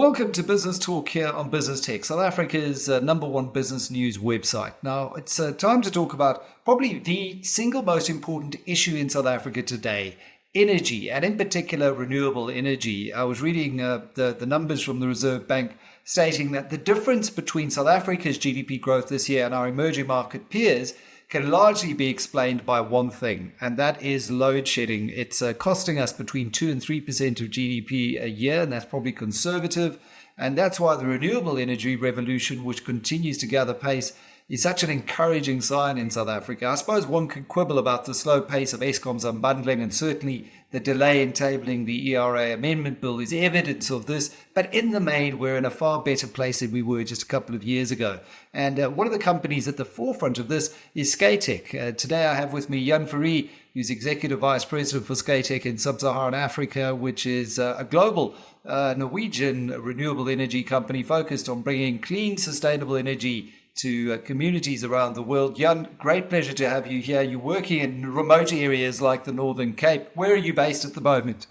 Welcome to Business Talk here on Business Tech, South Africa's number one business news website. Now, it's time to talk about probably the single most important issue in South Africa today, energy, and in particular, renewable energy. I was reading the numbers from the Reserve Bank stating that the difference between South Africa's GDP growth this year and our emerging market peers can largely be explained by one thing, and that is load shedding. It's costing us between 2 and 3% of GDP a year, and that's probably conservative. And that's why the renewable energy revolution, which continues to gather pace, is such an encouraging sign in South Africa. I suppose one could quibble about the slow pace of Eskom's unbundling, and certainly the delay in tabling the ERA amendment bill is evidence of this. But in the main, we're in a far better place than we were just a couple of years ago. And one of the companies at the forefront of this is Scatec. Today I have with me Jan Fourie, who's Executive Vice President for Scatec in Sub-Saharan Africa, which is a global Norwegian renewable energy company focused on bringing clean, sustainable energy to communities around the world. Jan, great pleasure to have you here. You're working in remote areas like the Northern Cape. Where are you based at the moment?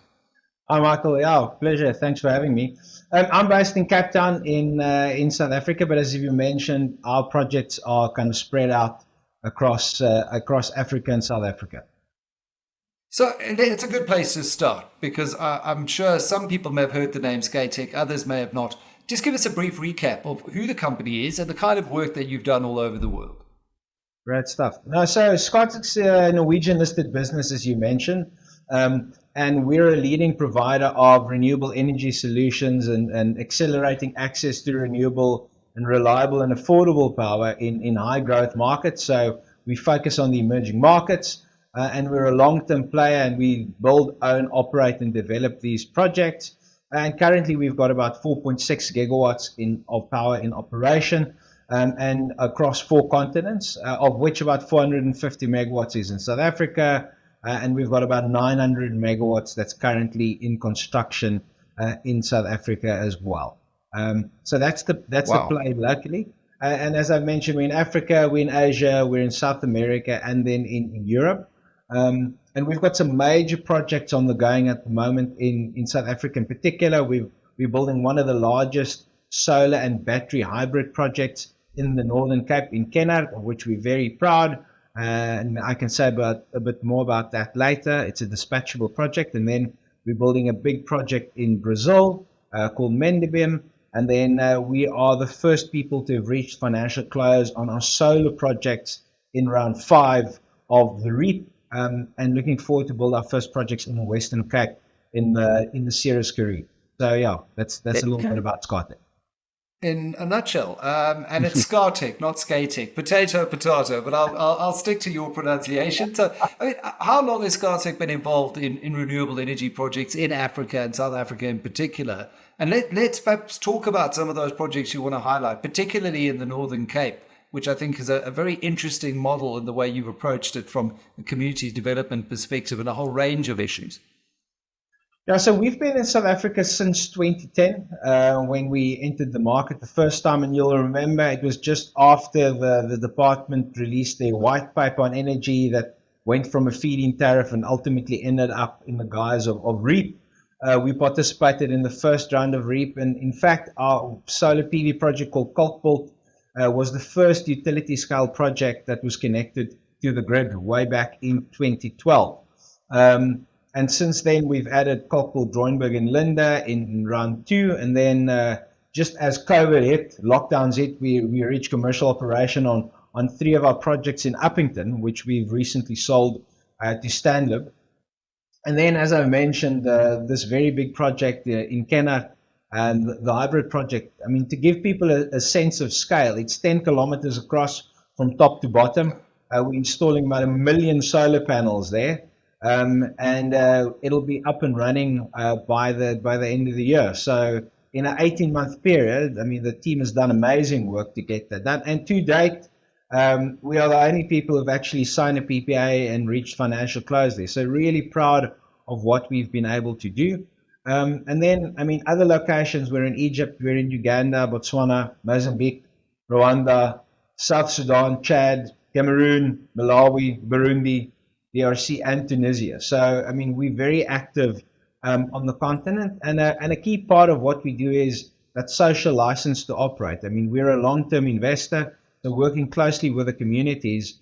Hi, Michael. Yeah, pleasure. Thanks for having me. I'm based in Cape Town in South Africa, but as you mentioned, our projects are kind of spread out across Africa and South Africa. So it's a good place to start because I'm sure some people may have heard the name Scatec, others may have not. Just give us a brief recap of who the company is and the kind of work that you've done all over the world. Great stuff. So Scatec's a Norwegian listed business, as you mentioned, and we're a leading provider of renewable energy solutions and accelerating access to renewable and reliable and affordable power in high growth markets. So we focus on the emerging markets, and we're a long-term player, and we build, own, operate, and develop these projects. And currently, we've got about 4.6 gigawatts of power in operation, and across 4 continents, of which about 450 megawatts is in South Africa, and we've got about 900 megawatts that's currently in construction in South Africa as well. So that's the play locally. And as I mentioned, we're in Africa, we're in Asia, we're in South America, and then in Europe. And we've got some major projects on the going at the moment in South Africa in particular. We're building one of the largest solar and battery hybrid projects in the Northern Cape in Kenhardt, of which we're very proud. And I can say a bit more about that later. It's a dispatchable project. And then we're building a big project in Brazil called Mendibim. And then we are the first people to have reached financial close on our solar projects in round 5 of the REAP. And looking forward to build our first projects in the Western Cape in the Ceres Karoo. So yeah, that's a little bit about Scatec. In a nutshell, and it's Scatec, not Scatec, potato, but I'll stick to your pronunciation. So, I mean, how long has Scatec been involved in renewable energy projects in Africa and South Africa in particular? And let's perhaps talk about some of those projects you want to highlight, particularly in the Northern Cape, which I think is a very interesting model in the way you've approached it from a community development perspective and a whole range of issues. Yeah, so we've been in South Africa since 2010 when we entered the market the first time. And you'll remember it was just after the department released their white paper on energy that went from a feed-in tariff and ultimately ended up in the guise of REAP. We participated in the first round of REAP. And in fact, our solar PV project called Kalkbolt was the first utility scale project that was connected to the grid way back in 2012. And since then, we've added Kalkbolt, Droinberg, and Linda in round 2. And then just as COVID hit, lockdowns hit, we reached commercial operation on 3 of our projects in Uppington, which we've recently sold to Stanlib. And then, as I mentioned, this very big project in Kenhardt, and the hybrid project, I mean, to give people a sense of scale, it's 10 kilometers across from top to bottom. We're installing about 1 million solar panels there, and it'll be up and running by the end of the year. So in an 18-month period, I mean, the team has done amazing work to get that done. And to date, we are the only people who've actually signed a PPA and reached financial close there. So really proud of what we've been able to do. And then, I mean, other locations, we're in Egypt, we're in Uganda, Botswana, Mozambique, Rwanda, South Sudan, Chad, Cameroon, Malawi, Burundi, DRC, and Tunisia. So, I mean, we're very active on the continent. And a key part of what we do is that social license to operate. I mean, we're a long-term investor, so working closely with the communities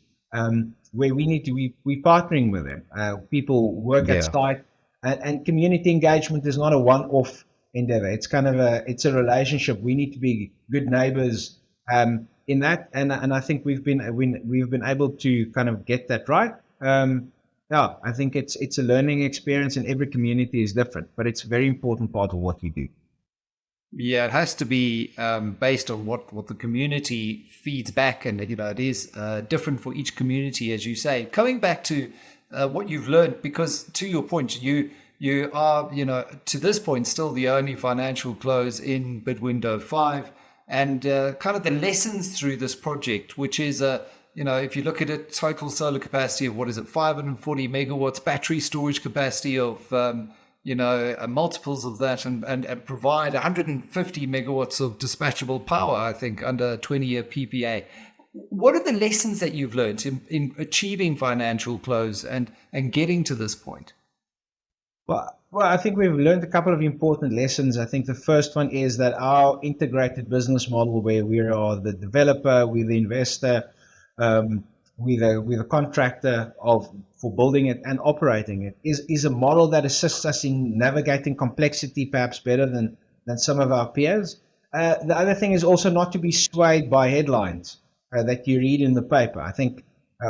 where we need to be partnering with them. People work at site, and community engagement is not a one-off endeavor. It's kind of it's a relationship. We need to be good neighbors in that, and I think we've been able to kind of get that right. I think it's a learning experience, and every community is different, but it's a very important part of what we do. Yeah, it has to be based on what the community feeds back, and it is different for each community, as you say. Coming back to what you've learned, because to your point, you are to this point still the only financial close in bid window 5, and kind of the lessons through this project, which is if you look at it, total solar capacity of 540 megawatts, battery storage capacity of multiples of that, and provide 150 megawatts of dispatchable power, I think, under a 20-year PPA. What are the lessons that you've learned in achieving financial close and getting to this point? Well, I think we've learned a couple of important lessons. I think the first one is that our integrated business model, where we are the developer, we're the investor, we're the contractor for building it and operating it, is a model that assists us in navigating complexity perhaps better than some of our peers. The other thing is also not to be swayed by headlines that you read in the paper. I think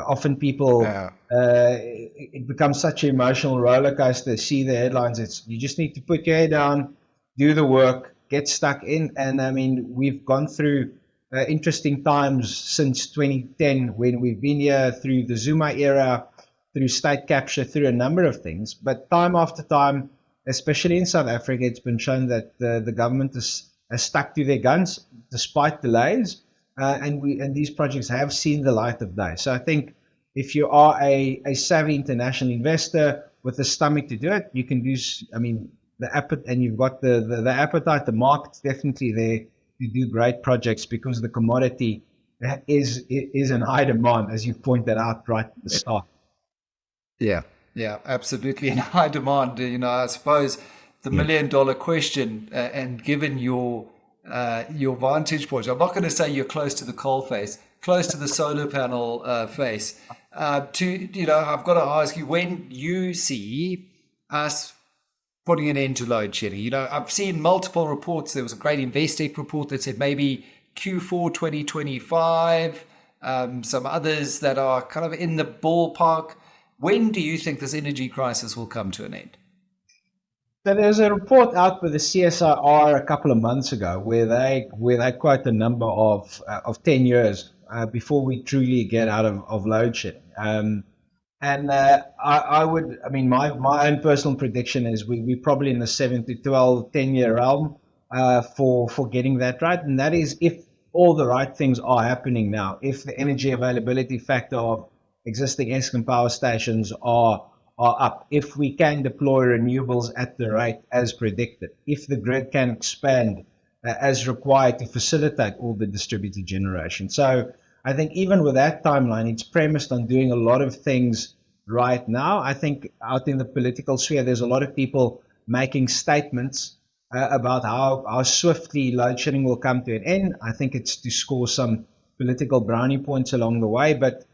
often people, it becomes such an emotional roller coaster. See the headlines. You just need to put your head down, do the work, get stuck in. And I mean, we've gone through interesting times since 2010 when we've been here through the Zuma era, through state capture, through a number of things. But time after time, especially in South Africa, it's been shown that the government has stuck to their guns despite delays. And these projects have seen the light of day. So I think if you are a savvy international investor with the stomach to do it, you can do. I mean, and you've got the appetite. The market's definitely there to do great projects because the commodity is in high demand, as you pointed out right at the start. Yeah, absolutely in high demand. I suppose the $1 million question, and given your vantage point, I'm not going to say you're close to the coal face, close to the solar panel face. I've got to ask you, when you see us putting an end to load shedding, I've seen multiple reports. There was a great Investec report that said maybe Q4 2025. Some others that are kind of in the ballpark. When do you think this energy crisis will come to an end? So there's a report out with the CSIR a couple of months ago where they quote the number of 10 years before we truly get out of load shedding. I mean, my own personal prediction is we're probably in the 7 to 12, 10-year realm for getting that right. And that is if all the right things are happening now, if the energy availability factor of existing Eskom power stations are up, if we can deploy renewables at the rate as predicted, if the grid can expand as required to facilitate all the distributed generation. So I think even with that timeline, it's premised on doing a lot of things right now. I think out in the political sphere, there's a lot of people making statements about how swiftly load shedding will come to an end. I think it's to score some political brownie points along the way, but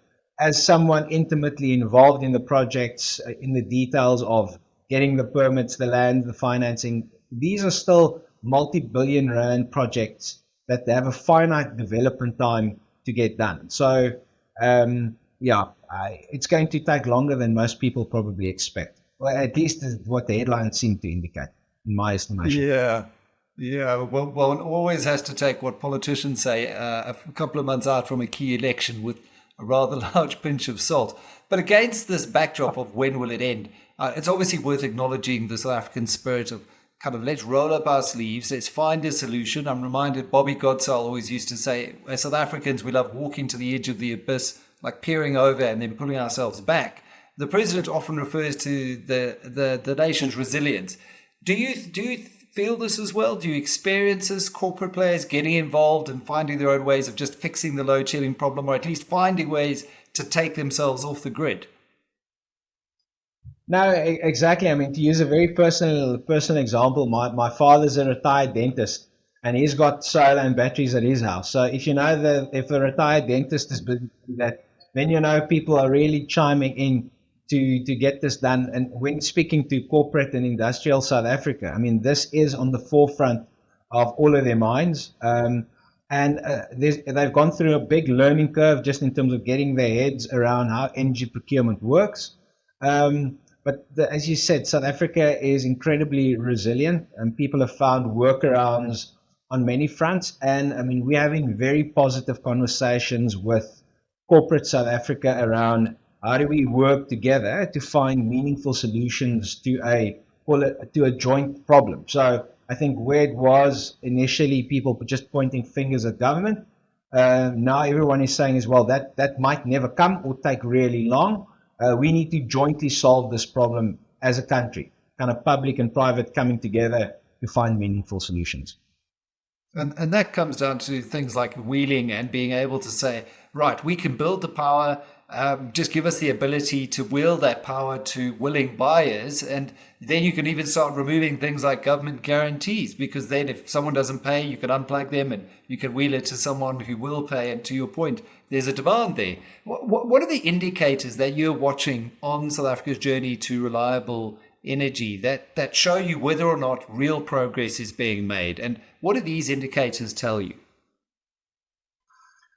as someone intimately involved in the projects, in the details of getting the permits, the land, the financing, these are still multi-billion rand projects that have a finite development time to get done. So, it's going to take longer than most people probably expect. Well, at least is what the headlines seem to indicate, in my estimation. Yeah. Well, one always has to take what politicians say a couple of months out from a key election with a rather large pinch of salt. But against this backdrop of when will it end, it's obviously worth acknowledging the South African spirit of kind of let's roll up our sleeves, let's find a solution. I'm reminded Bobby Godsall always used to say, as South Africans, we love walking to the edge of the abyss, like peering over and then pulling ourselves back. The president often refers to the nation's resilience. Do you feel this as well? Do you experience this, corporate players getting involved and finding their own ways of just fixing the load shedding problem, or at least finding ways to take themselves off the grid? No, exactly. I mean, to use a very personal example, my father's a retired dentist, and he's got solar and batteries at his house. So if if the retired dentist is busy with that, then people are really chiming in to get this done. And when speaking to corporate and industrial South Africa, I mean, this is on the forefront of all of their minds. They've gone through a big learning curve just in terms of getting their heads around how energy procurement works. As you said, South Africa is incredibly resilient, and people have found workarounds on many fronts. And I mean, we're having very positive conversations with corporate South Africa around how do we work together to find meaningful solutions to a joint problem. So I think where it was initially people just pointing fingers at government, now everyone is saying as well that might never come or take really long. We need to jointly solve this problem as a country, kind of public and private coming together to find meaningful solutions. And that comes down to things like wheeling and being able to say, right, we can build the power, just give us the ability to wheel that power to willing buyers. And then you can even start removing things like government guarantees, because then if someone doesn't pay, you can unplug them and you can wheel it to someone who will pay. And to your point, there's a demand there. What are the indicators that you're watching on South Africa's journey to reliable energy that show you whether or not real progress is being made? And what do these indicators tell you?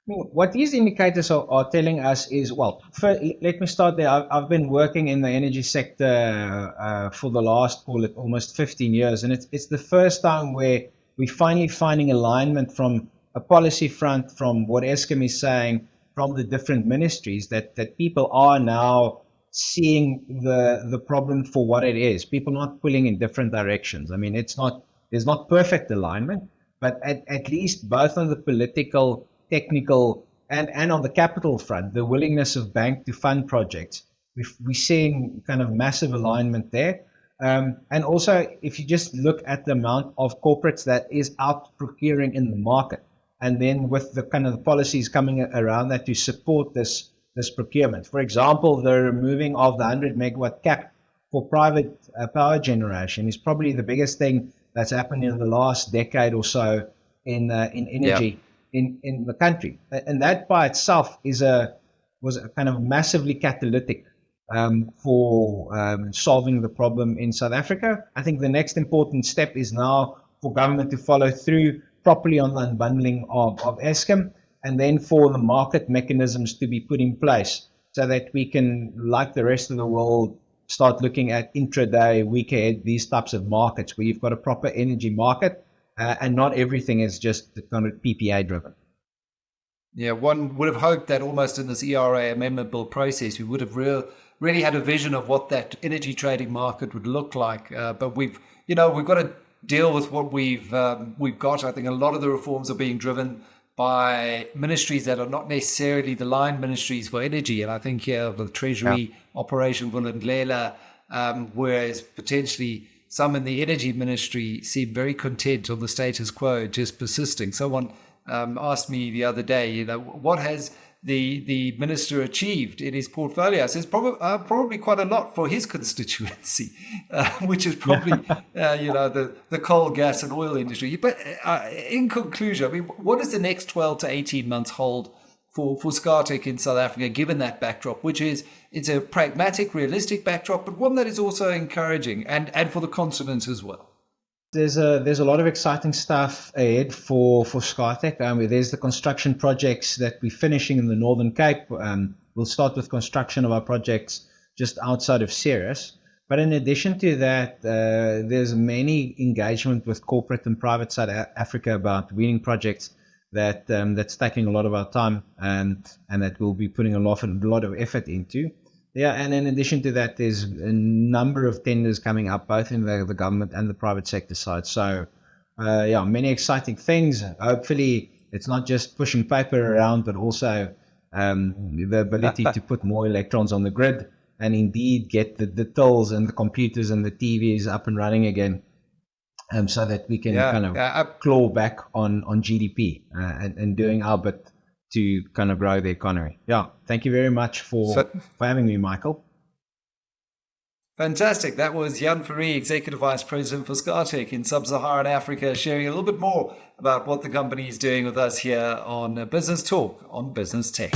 What these indicators are telling us is, well, first, let me start there. I've been working in the energy sector for the last, call it, almost 15 years. And it's the first time where we're finally finding alignment from a policy front, from what Eskom is saying, from the different ministries, that people are now seeing the problem for what it is. People not pulling in different directions. I mean, there's not perfect alignment, but at least both on the political, technical, and on the capital front, the willingness of bank to fund projects, we're seeing kind of massive alignment there. And also, if you just look at the amount of corporates that is out procuring in the market, and then with the kind of the policies coming around that to support this procurement. For example, the removing of the 100 megawatt cap for private power generation is probably the biggest thing that's happened in the last decade or so in energy in the country. And that by itself was a kind of massively catalytic for solving the problem in South Africa. I think the next important step is now for government to follow through properly on the unbundling of Eskom, and then for the market mechanisms to be put in place so that we can, like the rest of the world, start looking at intraday, week ahead, these types of markets where you've got a proper energy market and not everything is just kind of PPA driven. Yeah, one would have hoped that almost in this ERA amendment bill process, we would have really had a vision of what that energy trading market would look like. But we've got to deal with what we've got. I think a lot of the reforms are being driven by ministries that are not necessarily the line ministries for energy. And I think here the Treasury Operation Vulindlela, whereas potentially some in the energy ministry seem very content on the status quo, just persisting. Someone asked me the other day, what has the minister achieved in his portfolio? I says probably quite a lot for his constituency, which is probably the coal, gas, and oil industry. But in conclusion, I mean, what does the next 12 to 18 months hold for Scatec in South Africa, given that backdrop, which it's a pragmatic, realistic backdrop, but one that is also encouraging, and for the continent as well? There's a lot of exciting stuff ahead for Scatec. There's the construction projects that we're finishing in the Northern Cape. We'll start with construction of our projects just outside of Ceres. But in addition to that, there's many engagement with corporate and private South Africa about winning projects that's taking a lot of our time and that we'll be putting a lot of effort into. Yeah, and in addition to that, there's a number of tenders coming up, both in the government and the private sector side. So, many exciting things. Hopefully, it's not just pushing paper around, but also the ability to put more electrons on the grid and indeed get the tills and the computers and the TVs up and running again, so that we can claw back on GDP and doing our bit to kind of grow the economy. Yeah, thank you very much for having me, Michael. Fantastic. That was Jan Fourie, Executive Vice President for Scatec in Sub-Saharan Africa, sharing a little bit more about what the company is doing with us here on Business Talk on Business Tech.